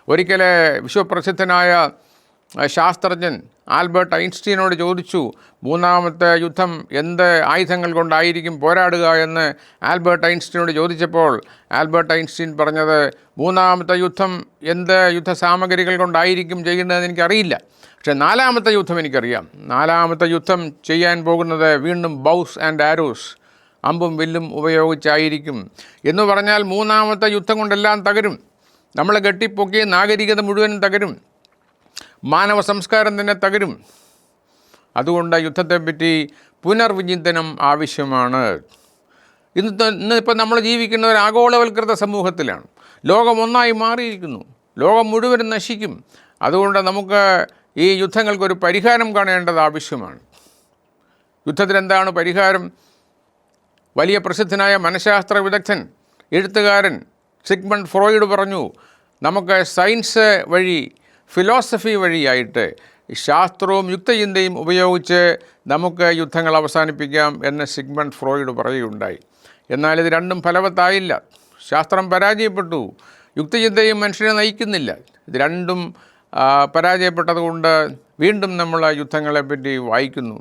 ഒരിക്കൽ വിശ്വപ്രസിദ്ധനായ ശാസ്ത്രജ്ഞൻ ആൽബർട്ട് ഐൻസ്റ്റീനോട് ചോദിച്ചു, മൂന്നാമത്തെ യുദ്ധം എന്ത് ആയുധങ്ങൾ കൊണ്ടായിരിക്കും പോരാടുക എന്ന് ആൽബർട്ട് ഐൻസ്റ്റീനോട് ചോദിച്ചപ്പോൾ ആൽബർട്ട് ഐൻസ്റ്റീൻ പറഞ്ഞത്, മൂന്നാമത്തെ യുദ്ധം എന്ത് യുദ്ധസാമഗ്രികൾ കൊണ്ടായിരിക്കും ചെയ്യുന്നതെന്ന് എനിക്കറിയില്ല, പക്ഷേ നാലാമത്തെ യുദ്ധം എനിക്കറിയാം. നാലാമത്തെ യുദ്ധം ചെയ്യാൻ പോകുന്നത് വീണ്ടും ബൗസ് ആൻഡ് ആരോസ്, അമ്പും വില്ലും ഉപയോഗിച്ചായിരിക്കും. എന്ന് പറഞ്ഞാൽ മൂന്നാമത്തെ യുദ്ധം കൊണ്ടെല്ലാം തകരും. നമ്മളെ കെട്ടിപ്പൊക്കിയ നാഗരികത മുഴുവനും തകരും, മാനവ സംസ്കാരം തന്നെ തകരും. അതുകൊണ്ട് യുദ്ധത്തെപ്പറ്റി പുനർവിചിന്തനം ആവശ്യമാണ്. ഇന്നിപ്പോൾ നമ്മൾ ജീവിക്കുന്ന ഒരു ആഗോളവൽകൃത സമൂഹത്തിലാണ്. ലോകം ഒന്നായി മാറിയിരിക്കുന്നു, ലോകം മുഴുവനും നശിക്കും. അതുകൊണ്ട് നമുക്ക് ഈ യുദ്ധങ്ങൾക്കൊരു പരിഹാരം കാണേണ്ടത് ആവശ്യമാണ്. യുദ്ധത്തിനെന്താണ് പരിഹാരം? വലിയ പ്രസിദ്ധനായ മനഃശാസ്ത്ര വിദഗ്ധൻ, എഴുത്തുകാരൻ സിഗ്മണ്ട് ഫ്രോയിഡ് പറഞ്ഞു, നമുക്ക് സയൻസ് വഴി, ഫിലോസഫി വഴിയായിട്ട് ശാസ്ത്രവും യുക്തചിന്തയും ഉപയോഗിച്ച് നമുക്ക് യുദ്ധങ്ങൾ അവസാനിപ്പിക്കാം എന്ന് സിഗ്മണ്ട് ഫ്രോയിഡ് പറയുകയുണ്ടായി. എന്നാൽ ഇത് രണ്ടും ഫലവത്തായില്ല. ശാസ്ത്രം പരാജയപ്പെട്ടു, യുക്തചിന്തയും മനുഷ്യനെ നയിക്കുന്നില്ല. ഇത് രണ്ടും പരാജയപ്പെട്ടതുകൊണ്ട് വീണ്ടും നമ്മൾ യുദ്ധങ്ങളെപ്പറ്റി വായിക്കുന്നു.